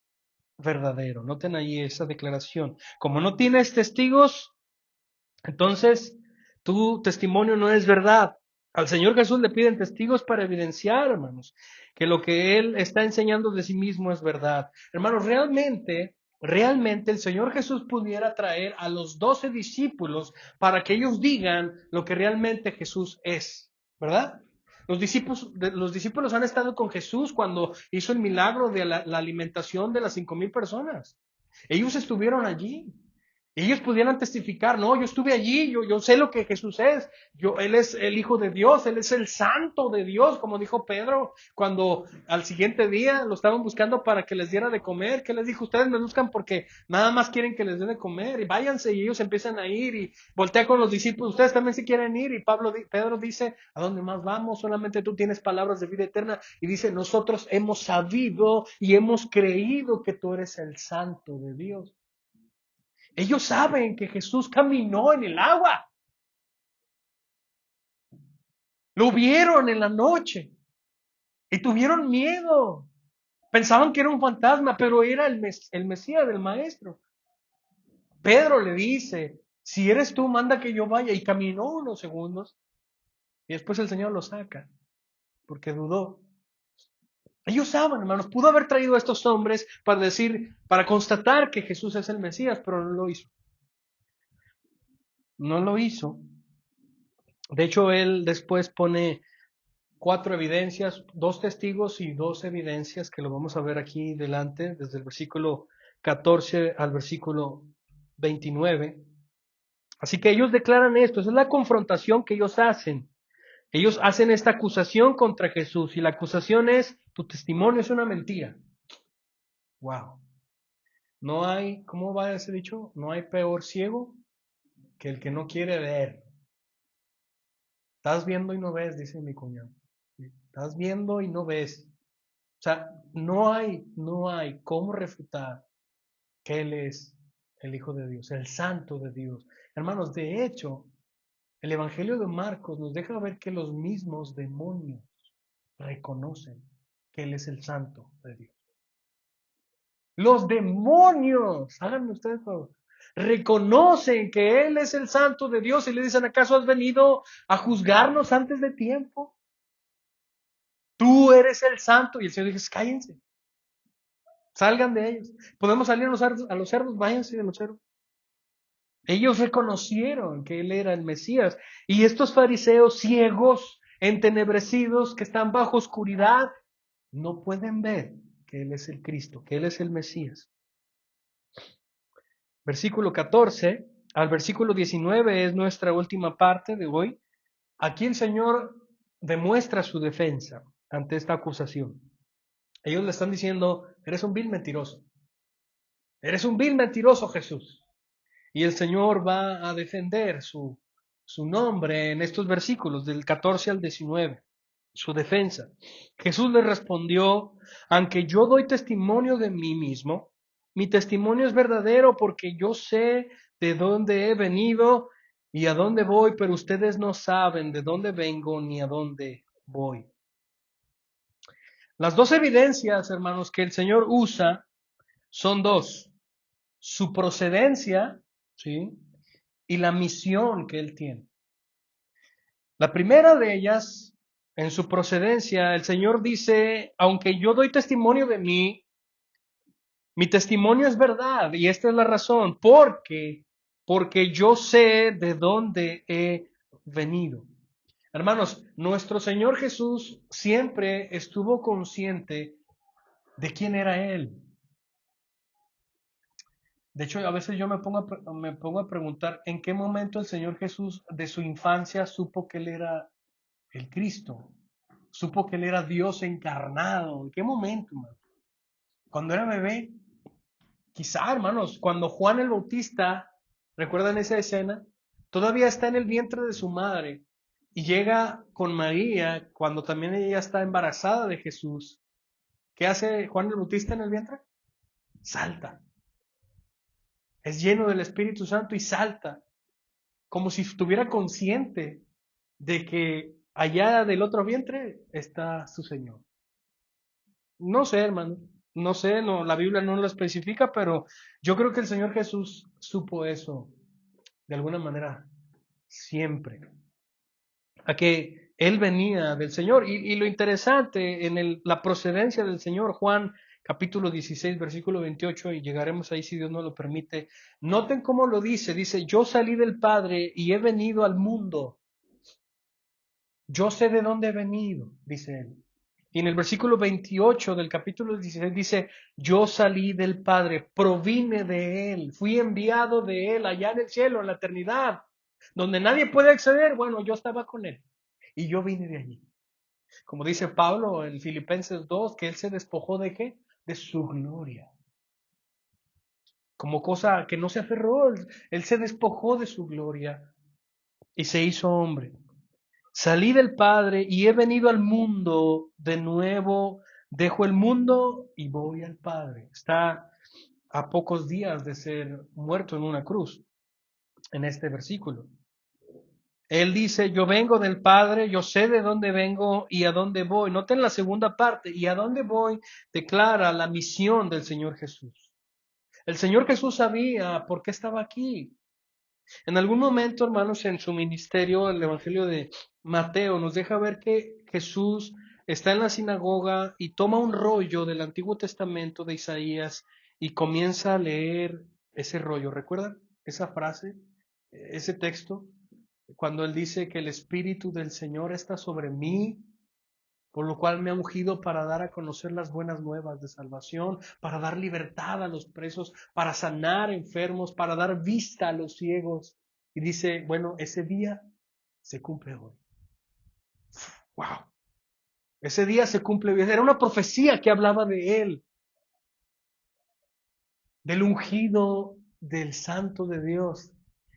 verdadero. Noten ahí esa declaración. Como no tienes testigos, entonces tu testimonio no es verdad. Al Señor Jesús le piden testigos para evidenciar, hermanos, que lo que Él está enseñando de sí mismo es verdad. Hermanos, realmente el Señor Jesús pudiera traer a los 12 discípulos para que ellos digan lo que realmente Jesús es, ¿verdad? Los discípulos han estado con Jesús cuando hizo el milagro de la alimentación de las 5,000 personas. Ellos estuvieron allí. Ellos pudieran testificar, no, yo estuve allí, yo sé lo que Jesús es, Él es el Hijo de Dios, Él es el Santo de Dios, como dijo Pedro, cuando al siguiente día lo estaban buscando para que les diera de comer. ¿Qué les dijo? Ustedes me buscan porque nada más quieren que les dé de comer, y váyanse, y ellos empiezan a ir, y voltea con los discípulos, ustedes también se quieren ir, y Pedro dice, ¿a dónde más vamos? Solamente tú tienes palabras de vida eterna, y dice, nosotros hemos sabido y hemos creído que tú eres el Santo de Dios. Ellos saben que Jesús caminó en el agua. Lo vieron en la noche y tuvieron miedo. Pensaban que era un fantasma, pero era el Mesías, el Maestro. Pedro le dice, si eres tú, manda que yo vaya. Y caminó unos segundos y después el Señor lo saca porque dudó. Ellos saben, hermanos, pudo haber traído a estos hombres para constatar que Jesús es el Mesías, pero no lo hizo. No lo hizo. De hecho, él después pone 4 evidencias, 2 testigos y 2 evidencias que lo vamos a ver aquí delante, desde el versículo 14 al versículo 29. Así que ellos declaran esto, esa es la confrontación que ellos hacen. Ellos hacen esta acusación contra Jesús y la acusación es, tu testimonio es una mentira. Wow. No hay, ¿cómo va ese dicho? No hay peor ciego que el que no quiere ver. Estás viendo y no ves, dice mi cuñado. Estás viendo y no ves. O sea, no hay cómo refutar que Él es el Hijo de Dios, el Santo de Dios. Hermanos, de hecho, el Evangelio de Marcos nos deja ver que los mismos demonios reconocen que Él es el Santo de Dios. Los demonios, háganme ustedes favor, reconocen que Él es el Santo de Dios y le dicen, ¿acaso has venido a juzgarnos antes de tiempo? Tú eres el Santo. Y el Señor dice, cállense. Salgan de ellos. Podemos salir a los cerdos, váyanse de los cerdos. Ellos reconocieron que Él era el Mesías. Y estos fariseos ciegos, entenebrecidos, que están bajo oscuridad, no pueden ver que Él es el Cristo, que Él es el Mesías. Versículo 14 al versículo 19 es nuestra última parte de hoy. Aquí el Señor demuestra su defensa ante esta acusación. Ellos le están diciendo, eres un vil mentiroso. Eres un vil mentiroso, Jesús. Y el Señor va a defender su nombre en estos versículos del 14 al 19, su defensa. Jesús le respondió, aunque yo doy testimonio de mí mismo, mi testimonio es verdadero porque yo sé de dónde he venido y a dónde voy, pero ustedes no saben de dónde vengo ni a dónde voy. Las 2 evidencias, hermanos, que el Señor usa son 2. Su procedencia, ¿sí? Y la misión que Él tiene. La primera de ellas, en su procedencia, el Señor dice, aunque yo doy testimonio de mí, mi testimonio es verdad, y esta es la razón, porque yo sé de dónde he venido. Hermanos, nuestro Señor Jesús siempre estuvo consciente de quién era Él. De hecho, a veces yo me pongo a preguntar en qué momento el Señor Jesús de su infancia supo que Él era el Cristo, supo que Él era Dios encarnado. ¿En qué momento, hermano? Cuando era bebé, quizá, hermanos, cuando Juan el Bautista, ¿recuerdan esa escena? Todavía está en el vientre de su madre y llega con María cuando también ella está embarazada de Jesús. ¿Qué hace Juan el Bautista en el vientre? Salta. Es lleno del Espíritu Santo y salta, como si estuviera consciente de que allá del otro vientre está su Señor. No sé, hermano, no sé, no, la Biblia no lo especifica, pero yo creo que el Señor Jesús supo eso de alguna manera siempre, a que Él venía del Señor. Y lo interesante en la procedencia del Señor, Juan capítulo 16, versículo 28, y llegaremos ahí si Dios nos lo permite, noten cómo lo dice, yo salí del Padre y he venido al mundo. Yo sé de dónde he venido, dice él. Y en el versículo 28 del capítulo 16 dice, yo salí del Padre, provine de Él, fui enviado de Él allá en el cielo, en la eternidad, donde nadie puede acceder. Bueno, yo estaba con Él y yo vine de allí. Como dice Pablo en Filipenses 2, que Él se despojó de qué? De su gloria. Como cosa que no se aferró, Él se despojó de su gloria y se hizo hombre. Salí del Padre y he venido al mundo de nuevo, dejo el mundo y voy al Padre. Está a pocos días de ser muerto en una cruz, en este versículo. Él dice, yo vengo del Padre, yo sé de dónde vengo y a dónde voy. Noten la segunda parte, y a dónde voy declara la misión del Señor Jesús. El Señor Jesús sabía por qué estaba aquí. En algún momento, hermanos, en su ministerio, el Evangelio de Mateo nos deja ver que Jesús está en la sinagoga y toma un rollo del Antiguo Testamento de Isaías y comienza a leer ese rollo. ¿Recuerdan esa frase, ese texto? Cuando él dice que el Espíritu del Señor está sobre mí, por lo cual me ha ungido para dar a conocer las buenas nuevas de salvación, para dar libertad a los presos, para sanar enfermos, para dar vista a los ciegos. Y dice, bueno, ese día se cumple hoy. ¡Wow! Ese día se cumple hoy. Era una profecía que hablaba de él, del ungido del Santo de Dios.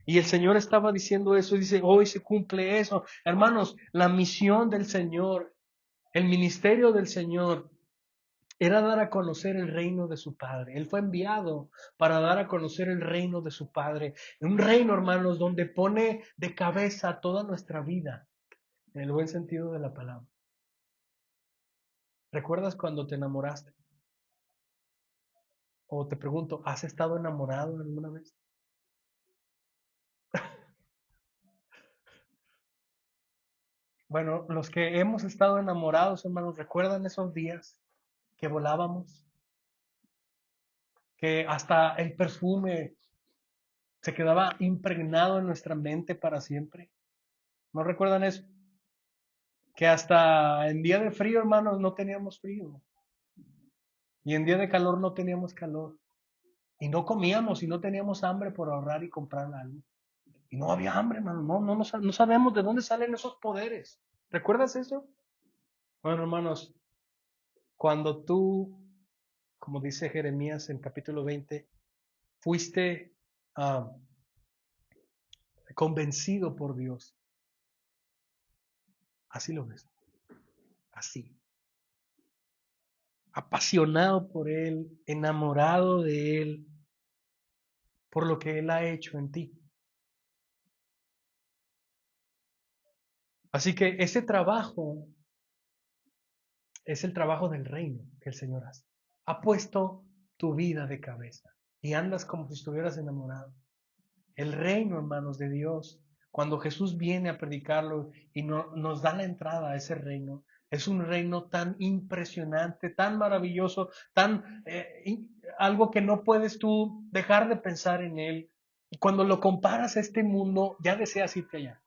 Y el Señor estaba diciendo eso, y dice, hoy se cumple eso. Hermanos, la misión del Señor, el ministerio del Señor era dar a conocer el reino de su Padre. Él fue enviado para dar a conocer el reino de su Padre. Un reino, hermanos, donde pone de cabeza toda nuestra vida, en el buen sentido de la palabra. ¿Recuerdas cuando te enamoraste? O te pregunto, ¿has estado enamorado alguna vez? Bueno, los que hemos estado enamorados, hermanos, ¿recuerdan esos días que volábamos? Que hasta el perfume se quedaba impregnado en nuestra mente para siempre. ¿No recuerdan eso? Que hasta en día de frío, hermanos, no teníamos frío. Y en día de calor no teníamos calor. Y no comíamos y no teníamos hambre por ahorrar y comprar algo. Y no había hambre, hermano. No sabemos de dónde salen esos poderes. ¿Recuerdas eso? Bueno, hermanos, cuando tú, como dice Jeremías en capítulo 20, fuiste ah, convencido por Dios, así lo ves, así, apasionado por Él, enamorado de Él, por lo que Él ha hecho en ti. Así que ese trabajo es el trabajo del reino que el Señor hace. Ha puesto tu vida de cabeza y andas como si estuvieras enamorado. El reino, hermanos, de Dios, cuando Jesús viene a predicarlo y nos da la entrada a ese reino, es un reino tan impresionante, tan maravilloso, algo que no puedes tú dejar de pensar en él. Y cuando lo comparas a este mundo, ya deseas irte allá.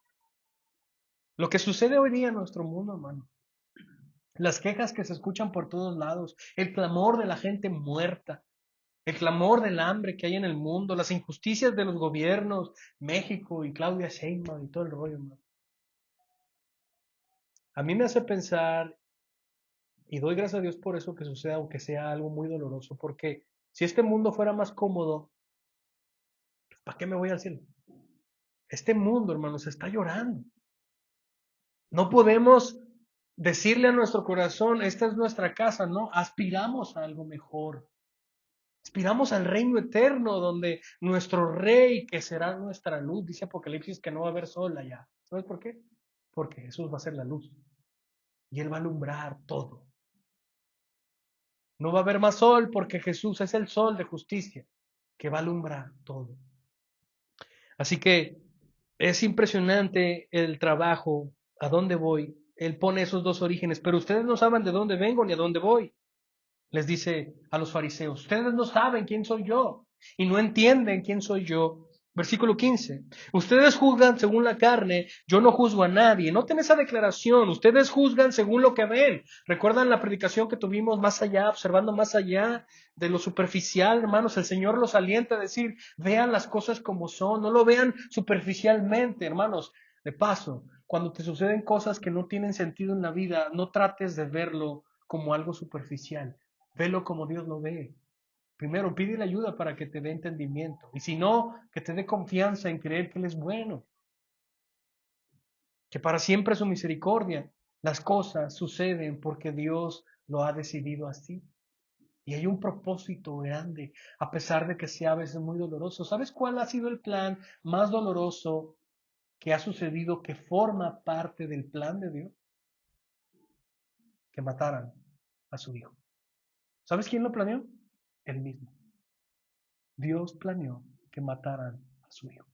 Lo que sucede hoy día en nuestro mundo, hermano, las quejas que se escuchan por todos lados, el clamor de la gente muerta, el clamor del hambre que hay en el mundo, las injusticias de los gobiernos, México y Claudia Sheinbaum y todo el rollo, hermano. A mí me hace pensar, y doy gracias a Dios por eso que suceda, aunque sea algo muy doloroso, porque si este mundo fuera más cómodo, ¿para qué me voy al cielo? Este mundo, hermanos, está llorando. No podemos decirle a nuestro corazón, esta es nuestra casa, no, aspiramos a algo mejor. Aspiramos al reino eterno donde nuestro rey, que será nuestra luz, dice Apocalipsis que no va a haber sol allá. ¿Sabes por qué? Porque Jesús va a ser la luz y Él va a alumbrar todo. No va a haber más sol porque Jesús es el sol de justicia que va a alumbrar todo. Así que es impresionante el trabajo, a dónde voy. Él pone esos dos orígenes, pero ustedes no saben de dónde vengo ni a dónde voy. Les dice a los fariseos, ustedes no saben quién soy yo y no entienden quién soy yo. Versículo 15. Ustedes juzgan según la carne, yo no juzgo a nadie. Noten esa declaración, ustedes juzgan según lo que ven. ¿Recuerdan la predicación que tuvimos más allá, observando más allá de lo superficial, hermanos? El Señor los alienta a decir, vean las cosas como son, no lo vean superficialmente, hermanos. De paso, cuando te suceden cosas que no tienen sentido en la vida, no trates de verlo como algo superficial. Velo como Dios lo ve. Primero, pídele ayuda para que te dé entendimiento. Y si no, que te dé confianza en creer que Él es bueno. Que para siempre es su misericordia. Las cosas suceden porque Dios lo ha decidido así. Y hay un propósito grande, a pesar de que sea a veces muy doloroso. ¿Sabes cuál ha sido el plan más doloroso que ha sucedido, que forma parte del plan de Dios? Que mataran a su hijo. ¿Sabes quién lo planeó? Él mismo. Dios planeó que mataran a su hijo.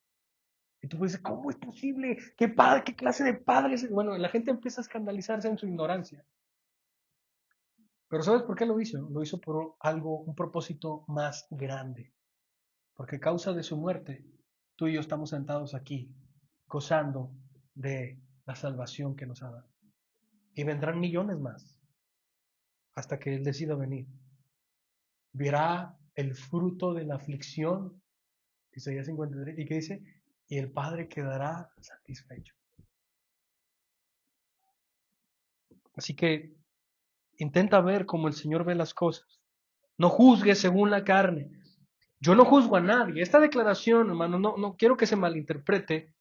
Y tú dices, ¿cómo es posible? ¿Qué padre, qué clase de padre es? Bueno, la gente empieza a escandalizarse en su ignorancia. Pero ¿sabes por qué lo hizo? Lo hizo por algo, un propósito más grande. Porque a causa de su muerte, tú y yo estamos sentados aquí, gozando de la salvación que nos ha dado. Y vendrán millones más hasta que Él decida venir. Verá el fruto de la aflicción, Isaías 53, y que dice, y el Padre quedará satisfecho. Así que intenta ver cómo el Señor ve las cosas. No juzgues según la carne. Yo no juzgo a nadie. Esta declaración, hermano, no quiero que se malinterprete,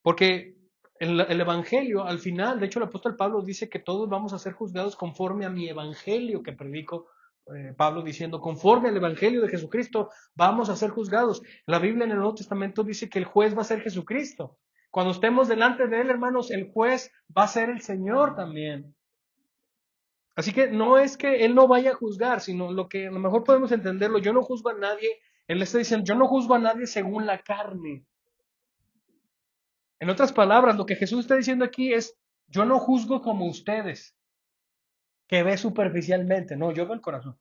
porque el Evangelio, al final, de hecho el apóstol Pablo dice que todos vamos a ser juzgados conforme a mi Evangelio que predico. Pablo diciendo, conforme al Evangelio de Jesucristo, vamos a ser juzgados. La Biblia en el Nuevo Testamento dice que el juez va a ser Jesucristo. Cuando estemos delante de Él, hermanos, el juez va a ser el Señor también. Así que no es que Él no vaya a juzgar, sino lo que a lo mejor podemos entenderlo, yo no juzgo a nadie, Él está diciendo, yo no juzgo a nadie según la carne. En otras palabras, lo que Jesús está diciendo aquí es, yo no juzgo como ustedes, que ve superficialmente, no, yo veo el corazón.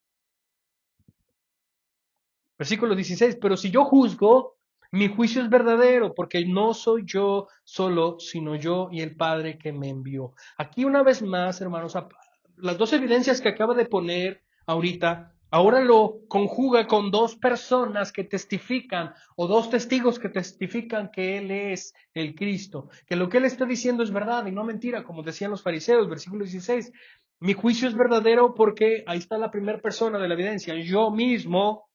Versículo 16, pero si yo juzgo, mi juicio es verdadero, porque no soy yo solo, sino yo y el Padre que me envió. Aquí una vez más, hermanos, las dos evidencias que acaba de poner ahorita, ahora lo conjuga con dos personas que testifican, o dos testigos que testifican que Él es el Cristo, que lo que Él está diciendo es verdad y no mentira, como decían los fariseos, versículo 16. Mi juicio es verdadero porque ahí está la primera persona de la evidencia, yo mismo.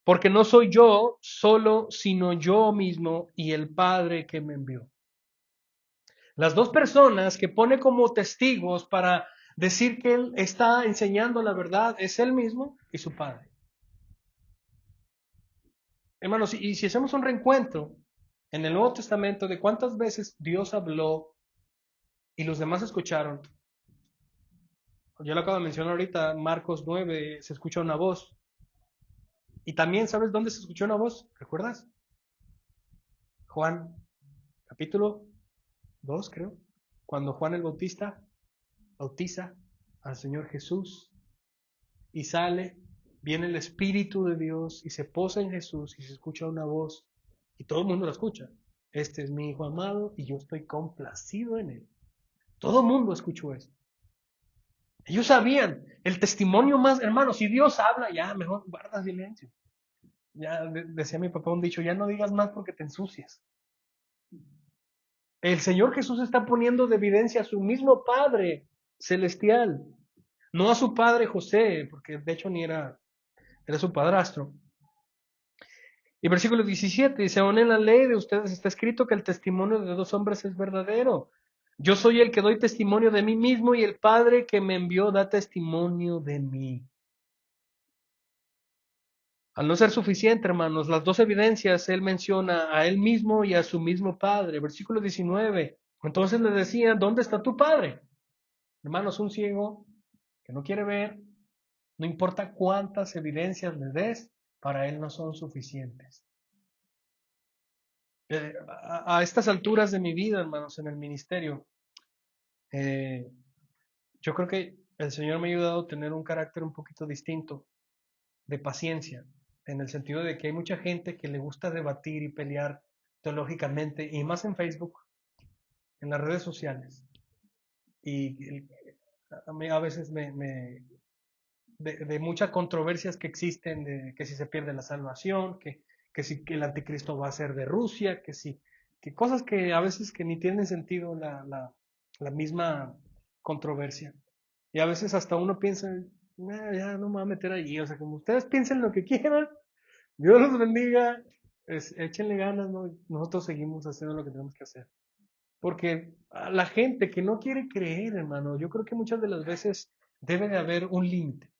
Porque no soy yo solo, sino yo mismo y el Padre que me envió. Las dos personas que pone como testigos para decir que Él está enseñando la verdad es Él mismo y su Padre. Hermanos, y si hacemos un reencuentro en el Nuevo Testamento de cuántas veces Dios habló y los demás escucharon. Yo lo acabo de mencionar ahorita, Marcos 9, se escucha una voz. Y también, ¿sabes dónde se escuchó una voz? ¿Recuerdas? Juan, capítulo 2, creo. Cuando Juan el Bautista bautiza al Señor Jesús y sale, viene el Espíritu de Dios y se posa en Jesús y se escucha una voz y todo el mundo la escucha. Este es mi Hijo amado y yo estoy complacido en él. Todo el mundo escuchó eso. Ellos sabían el testimonio más, hermano, si Dios habla, ya mejor guarda silencio. Ya decía mi papá un dicho, ya no digas más porque te ensucias. El Señor Jesús está poniendo de evidencia a su mismo Padre celestial, no a su padre José, porque de hecho ni era su padrastro. Y versículo 17 dice, aún en la ley de ustedes está escrito que el testimonio de dos hombres es verdadero. Yo soy el que doy testimonio de mí mismo y el Padre que me envió da testimonio de mí. Al no ser suficiente, hermanos, las dos evidencias, él menciona a él mismo y a su mismo Padre. Versículo 19. Entonces le decían, ¿dónde está tu Padre? Hermanos, un ciego que no quiere ver, no importa cuántas evidencias le des, para él no son suficientes. A estas alturas de mi vida, hermanos, en el ministerio, eh, yo creo que el Señor me ha ayudado a tener un carácter un poquito distinto, de paciencia, en el sentido de que hay mucha gente que le gusta debatir y pelear teológicamente, y más en Facebook, en las redes sociales. Y a mí a veces de muchas controversias que existen, de que si se pierde la salvación, que si que el anticristo va a ser de Rusia, que cosas que a veces que ni tienen sentido la misma controversia. Y a veces hasta uno piensa, ya no me voy a meter allí, o sea, como ustedes piensen lo que quieran, Dios los bendiga, échenle ganas, ¿no? Nosotros seguimos haciendo lo que tenemos que hacer. Porque a la gente que no quiere creer, hermano, yo creo que muchas de las veces debe de haber un límite.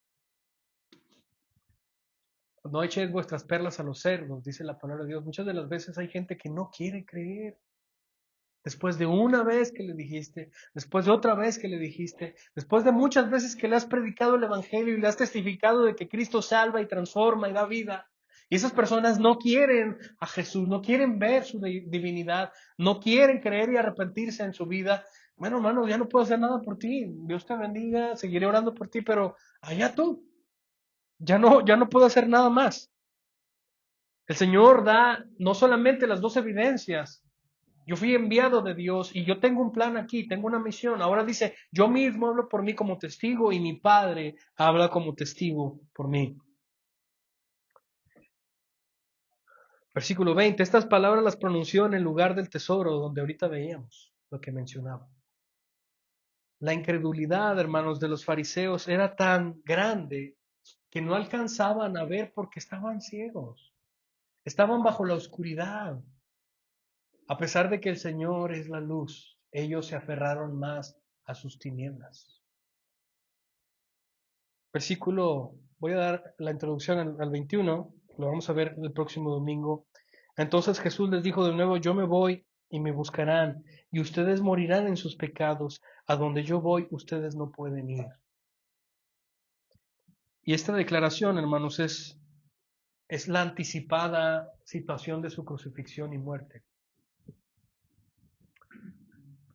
No echéis vuestras perlas a los cerdos, dice la palabra de Dios. Muchas de las veces hay gente que no quiere creer. Después de una vez que le dijiste, después de otra vez que le dijiste, después de muchas veces que le has predicado el Evangelio y le has testificado de que Cristo salva y transforma y da vida. Y esas personas no quieren a Jesús, no quieren ver su divinidad, no quieren creer y arrepentirse en su vida. Bueno, hermano, ya no puedo hacer nada por ti. Dios te bendiga, seguiré orando por ti, pero allá tú. Ya no puedo hacer nada más. El Señor da no solamente las dos evidencias. Yo fui enviado de Dios y yo tengo un plan aquí, tengo una misión. Ahora dice, yo mismo hablo por mí como testigo y mi Padre habla como testigo por mí. Versículo 20, estas palabras las pronunció en el lugar del tesoro donde ahorita veíamos lo que mencionaba. La incredulidad, hermanos, de los fariseos era tan grande que no alcanzaban a ver porque estaban ciegos. Estaban bajo la oscuridad. A pesar de que el Señor es la luz, ellos se aferraron más a sus tinieblas. Voy a dar la introducción al 21, lo vamos a ver el próximo domingo. Entonces Jesús les dijo de nuevo, yo me voy y me buscarán, y ustedes morirán en sus pecados, a donde yo voy ustedes no pueden ir. Y esta declaración, hermanos, es la anticipada situación de su crucifixión y muerte.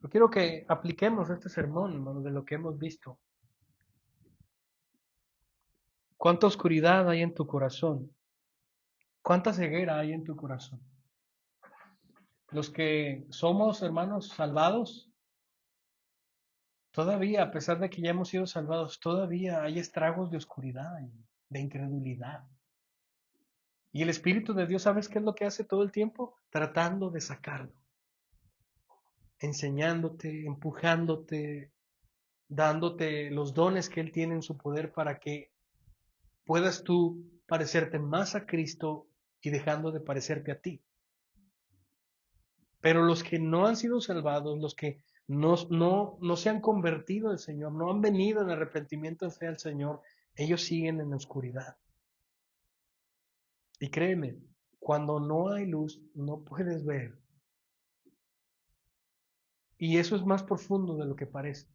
Yo quiero que apliquemos este sermón, hermanos, de lo que hemos visto. ¿Cuánta oscuridad hay en tu corazón? ¿Cuánta ceguera hay en tu corazón? Los que somos, hermanos, salvados, todavía, a pesar de que ya hemos sido salvados, todavía hay estragos de oscuridad y de incredulidad. Y el Espíritu de Dios, ¿sabes qué es lo que hace todo el tiempo? Tratando de sacarlo, enseñándote, empujándote, dándote los dones que Él tiene en su poder para que puedas tú parecerte más a Cristo y dejando de parecerte a ti. Pero los que no han sido salvados, los que no se han convertido al Señor, no han venido en arrepentimiento en fe al Señor, ellos siguen en la oscuridad. Y créeme, cuando no hay luz, no puedes ver. Y eso es más profundo de lo que parece.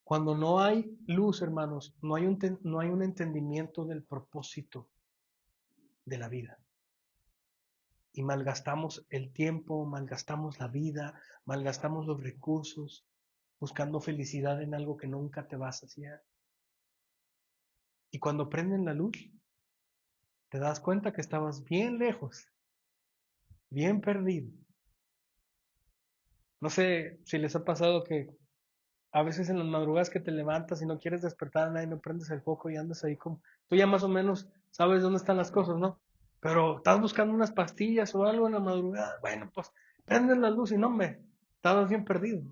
Cuando no hay luz, hermanos, no hay un entendimiento del propósito de la vida. Y malgastamos el tiempo, malgastamos la vida, malgastamos los recursos, buscando felicidad en algo que nunca te vas a hacer. Y cuando prenden la luz, te das cuenta que estabas bien lejos, bien perdido. No sé si les ha pasado que a veces en las madrugadas que te levantas y no quieres despertar a nadie, no prendes el foco y andas ahí como... Tú ya más o menos sabes dónde están las cosas, ¿no? Pero estás buscando unas pastillas o algo en la madrugada. Bueno, pues prendes la luz y no, me estabas bien perdido.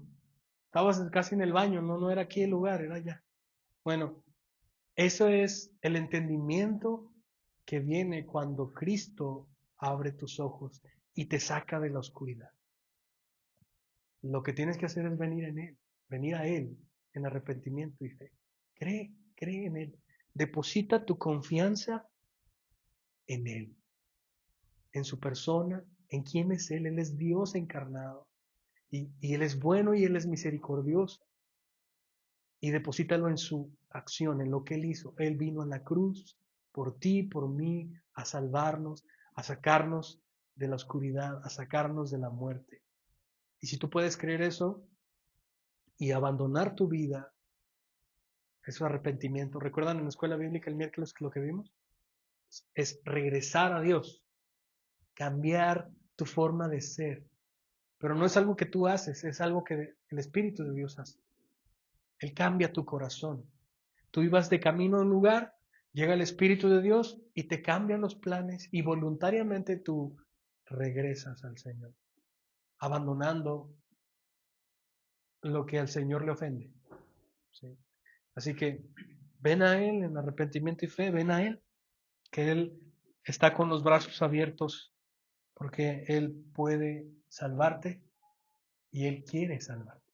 Estabas casi en el baño, no era aquí el lugar, era allá. Bueno, eso es el entendimiento que viene cuando Cristo abre tus ojos y te saca de la oscuridad. Lo que tienes que hacer es venir en Él, venir a Él en arrepentimiento y fe. Cree en Él. Deposita tu confianza en Él, en su persona, en quién es Él. Él es Dios encarnado. Y Él es bueno y Él es misericordioso. Y deposítalo en su acción, en lo que Él hizo. Él vino a la cruz por ti, por mí, a salvarnos, a sacarnos de la oscuridad, a sacarnos de la muerte. Y si tú puedes creer eso y abandonar tu vida, eso es arrepentimiento. ¿Recuerdan en la escuela bíblica el miércoles lo que vimos? Es regresar a Dios, cambiar tu forma de ser. Pero no es algo que tú haces, es algo que el Espíritu de Dios hace. Él cambia tu corazón. Tú ibas de camino a un lugar, llega el Espíritu de Dios y te cambian los planes y voluntariamente tú regresas al Señor, abandonando lo que al Señor le ofende. ¿Sí? Así que ven a Él en arrepentimiento y fe, ven a Él, que Él está con los brazos abiertos porque Él puede salvarte y Él quiere salvarte.